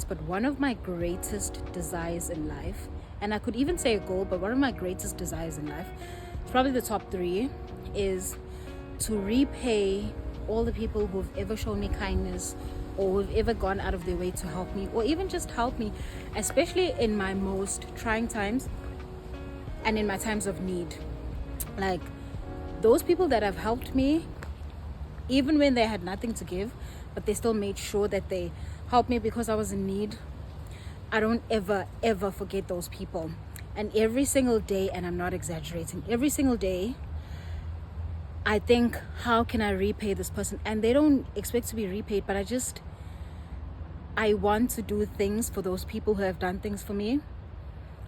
but one of my greatest desires in life, and I could even say a goal, but one of my greatest desires in life, it's probably the top 3, is to repay all the people who've ever shown me kindness or who've ever gone out of their way to help me, or even just help me, especially in my most trying times and in my times of need. Like, those people that have helped me, even when they had nothing to give, but they still made sure that they helped me because I was in need. I don't ever forget those people. And every single day, and I'm not exaggerating, every single day I think, how can I repay this person? And they don't expect to be repaid, but I want to do things for those people who have done things for me.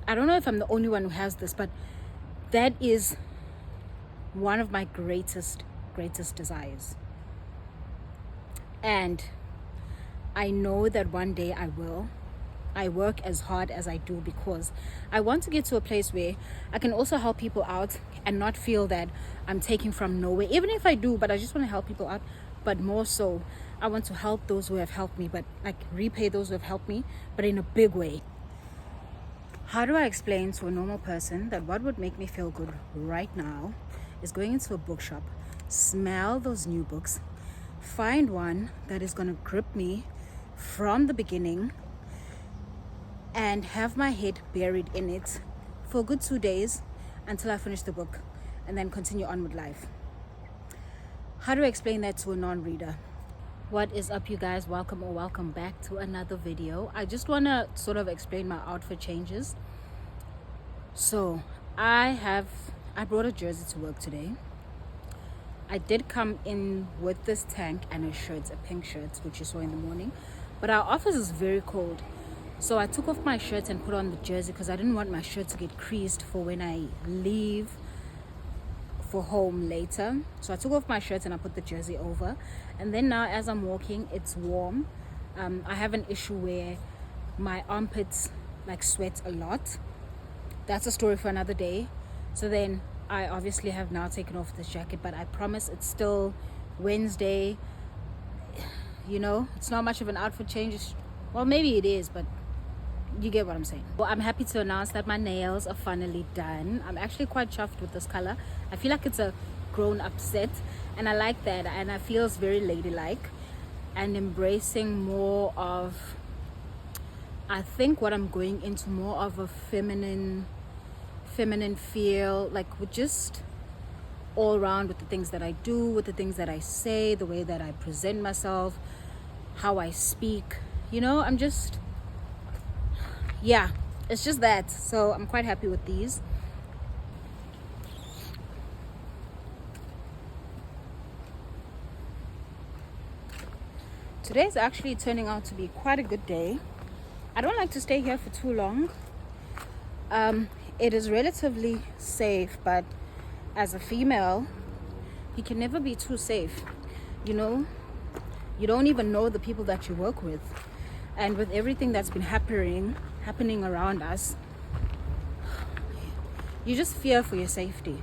I don't know if I'm the only one who has this, but that is one of my greatest desires. And I know that one day I will. I work as hard as I do because I want to get to a place where I can also help people out and not feel that I'm taking from nowhere. Even if I do, but I just want to help people out. But more so, I want to help those who have helped me, but like repay those who have helped me, but in a big way. How do I explain to a normal person that what would make me feel good right now is going into a bookshop, smell those new books, find one that is going to grip me from the beginning, and have my head buried in it for a good 2 days until I finish the book, and then continue on with life. How do I explain that to a non-reader? What is up, you guys? Welcome back to another video. I just want to sort of explain my outfit changes. So I brought a jersey to work today. I did come in with this tank and a shirt, a pink shirt, which you saw in the morning, but our office is very cold. So I took off my shirt and put on the jersey because I didn't want my shirt to get creased for when I leave for home later. So I took off my shirt and I put the jersey over. And then now as I'm walking, it's warm. I have an issue where my armpits like sweat a lot. That's a story for another day. So then I obviously have now taken off this jacket, but I promise it's still Wednesday. You know, it's not much of an outfit change. Well, maybe it is, but you get what I'm saying. Well, I'm happy to announce that my nails are finally done. I'm actually quite chuffed with this color. I feel like it's a grown-up set, and I like that, and it feels very ladylike and embracing more of, I think what I'm going into, more of a feminine feel, like with just all around with the things that I do, with the things that I say, the way that I present myself, how I speak. You know, I'm just, yeah, it's just that. So I'm quite happy with these. Today's actually turning out to be quite a good day. I don't like to stay here for too long. It is relatively safe, but as a female, you can never be too safe. You know, you don't even know the people that you work with. And with everything that's been happening around us, you just fear for your safety.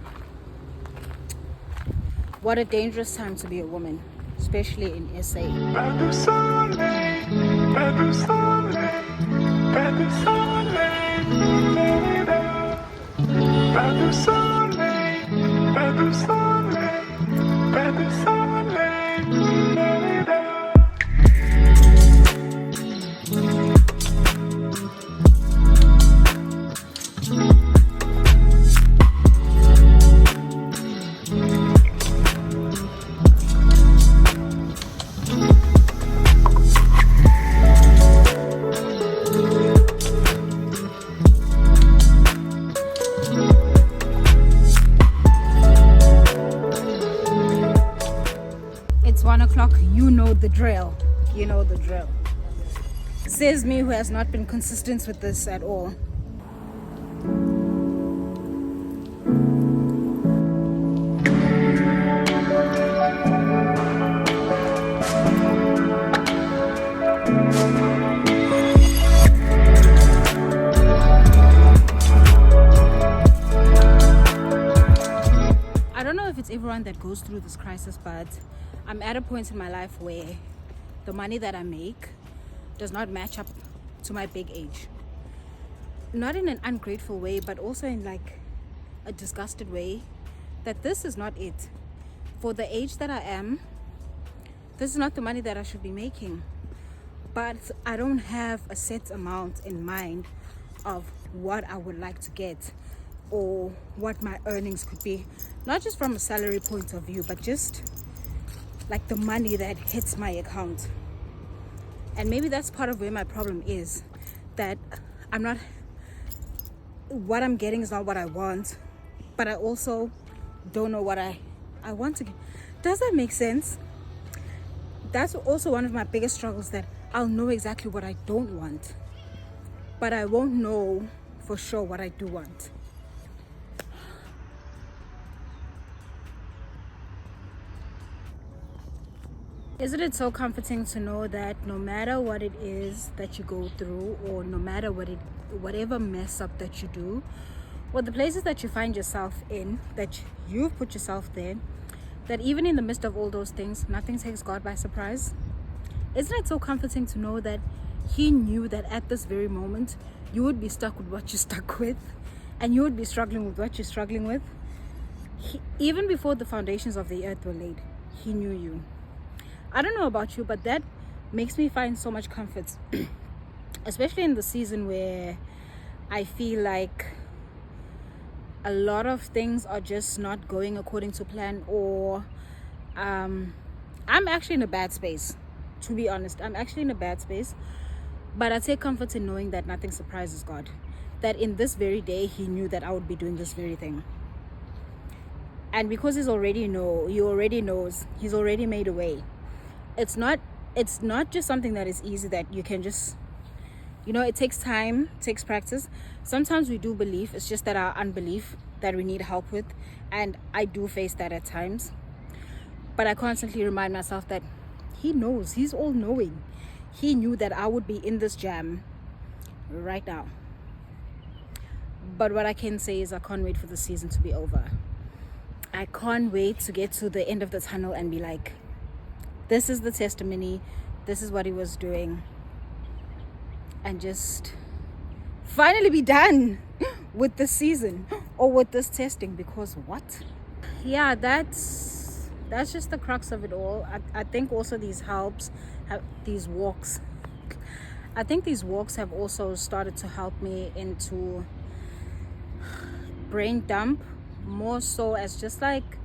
What a dangerous time to be a woman, especially in SA. It's 1 o'clock. You know the drill. Says me, who has not been consistent with this at all. I don't know if it's everyone that goes through this crisis, but I'm at a point in my life where the money that I make does not match up to my big age. Not in an ungrateful way, but also in like a disgusted way, that this is not it. For the age that I am, this is not the money that I should be making. But I don't have a set amount in mind of what I would like to get or what my earnings could be. Not just from a salary point of view, but just like the money that hits my account. And maybe that's part of where my problem is, that what I'm getting is not what I want, but I also don't know what I want to get. Does that make sense? That's also one of my biggest struggles, that I'll know exactly what I don't want, but I won't know for sure what I do want. Isn't it so comforting to know that no matter what it is that you go through, or no matter whatever mess up that you do, or the places that you find yourself in, that you've put yourself there, that even in the midst of all those things, nothing takes God by surprise? Isn't it so comforting to know that He knew that at this very moment you would be stuck with what you're stuck with, and you would be struggling with what you're struggling with? Even before the foundations of the earth were laid, He knew you. I don't know about you, but that makes me find so much comfort, especially in the season where I feel like a lot of things are just not going according to plan, or I'm actually in a bad space. To be honest, I'm actually in a bad space, but I take comfort in knowing that nothing surprises God, that in this very day He knew that I would be doing this very thing. And because He already knows, He's already made a way. It's not just something that is easy, that you can just, it takes time, it takes practice. Sometimes we do believe, it's just that our unbelief that we need help with, and I do face that at times. But I constantly remind myself that He knows, He's all knowing. He knew that I would be in this jam right now. But what I can say is I can't wait for the season to be over. I can't wait to get to the end of the tunnel and be like, this is the testimony, this is what He was doing, and just finally be done with the season or with this testing. Because what? Yeah, that's just the crux of it all. I think also these walks have also started to help me into brain dump, more so as just like,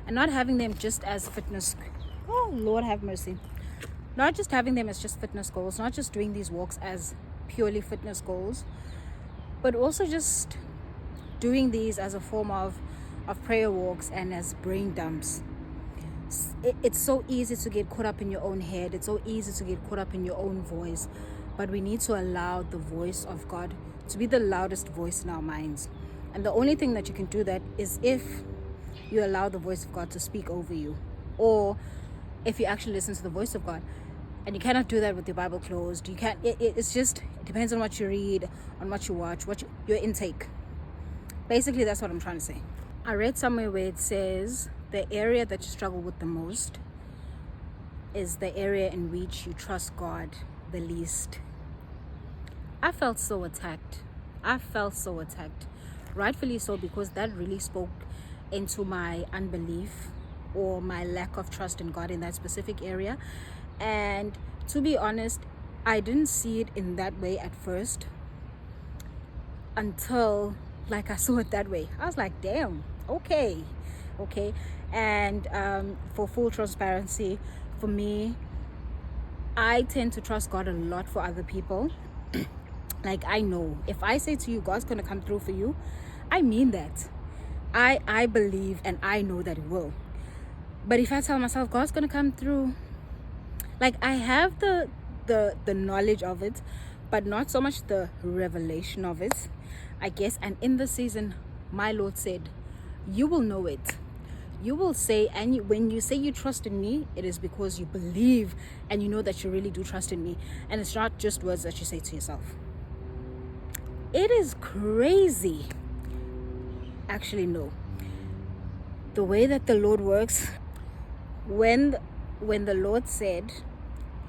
and not having them just as fitness. Oh Lord have mercy. Not just having them as just fitness goals, not just doing these walks as purely fitness goals, but also just doing these as a form of prayer walks and as brain dumps. It's so easy to get caught up in your own head. It's so easy to get caught up in your own voice. But we need to allow the voice of God to be the loudest voice in our minds. And the only thing that you can do that is if you allow the voice of God to speak over you, or if you actually listen to the voice of God. And you cannot do that with your Bible closed. You can't. It's just, it depends on what you read, on what you watch, your intake. Basically, that's what I'm trying to say. I read somewhere where it says the area that you struggle with the most is the area in which you trust God the least. I felt so attacked. Rightfully so, because that really spoke into my unbelief or my lack of trust in God in that specific area. And to be honest, I didn't see it in that way at first until like I saw it that way. I was like, damn, okay. And for full transparency, for me, I tend to trust God a lot for other people. Like, I know if I say to you, God's gonna come through for you, I mean that. I believe and I know that it will. But if I tell myself God's gonna come through, like, I have the knowledge of it, but not so much the revelation of it, I guess. And in the season, my Lord said, you will know it. You will say, and when you say you trust in me, it is because you believe and you know that you really do trust in me. And it's not just words that you say to yourself. It is crazy. Actually, no. The way that the Lord works, when the Lord said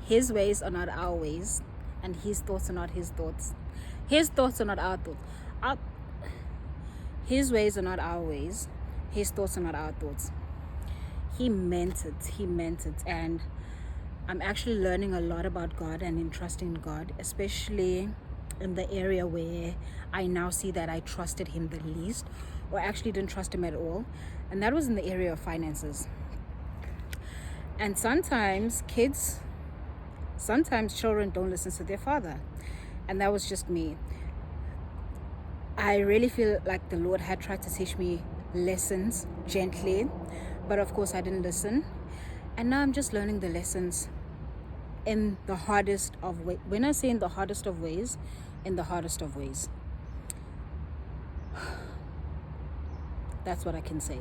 His ways are not our ways and his thoughts are not his thoughts. His thoughts are not our thoughts. His ways are not our ways. His thoughts are not our thoughts. He meant it. And I'm actually learning a lot about God and in trusting God, especially in the area where I now see that I trusted him the least, or actually didn't trust him at all. And that was in the area of finances. And sometimes children don't listen to their father. And that was just me. I really feel like the Lord had tried to teach me lessons gently, but of course I didn't listen. And now I'm just learning the lessons in the hardest of ways. When I say in the hardest of ways, in the hardest of ways. That's what I can say.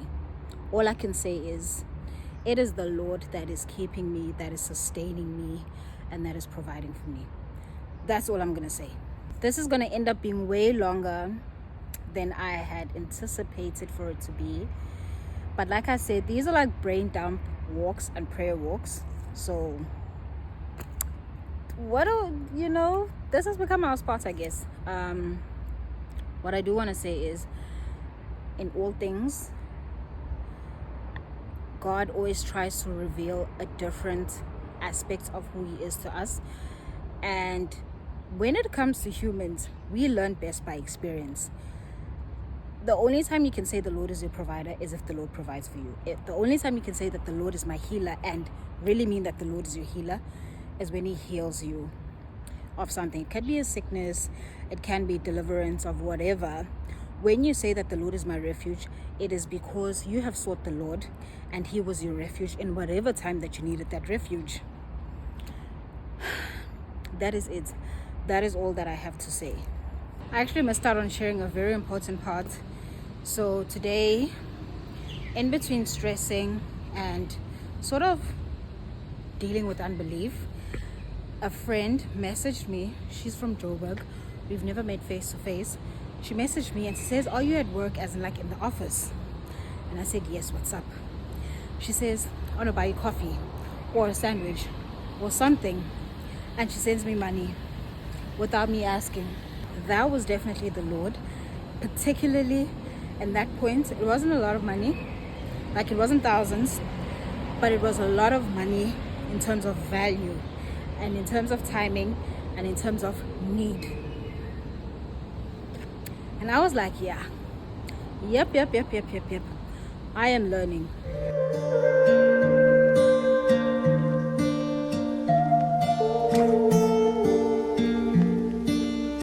All I can say is, it is the Lord that is keeping me, that is sustaining me, and that is providing for me. That's all I'm going to say. This is going to end up being way longer than I had anticipated for it to be. But like I said, these are like brain dump walks and prayer walks. So, this has become our spot, I guess. What I do want to say is, in all things, God always tries to reveal a different aspect of who he is to us. And when it comes to humans, we learn best by experience. The only time you can say the Lord is your provider is if the Lord provides for you. The only time you can say that the Lord is my healer and really mean that the Lord is your healer is when he heals you of something. It can be a sickness, it can be deliverance of whatever. When you say that the Lord is my refuge, it is because you have sought the Lord and he was your refuge in whatever time that you needed that refuge. That is it. That is all that I have to say. I actually missed out on sharing a very important part. So today, in between stressing and sort of dealing with unbelief, a friend messaged me. She's from Joburg. We've never met face to face. She messaged me and says, "Are you at work, as in like in the office?" And I said, "Yes, what's up?" She says, "I want to buy you coffee or a sandwich or something." And she sends me money without me asking. That was definitely the Lord. Particularly in that point, it wasn't a lot of money. Like, it wasn't thousands, but it was a lot of money in terms of value and in terms of timing and in terms of need. And I was like, yeah, yep. I am learning.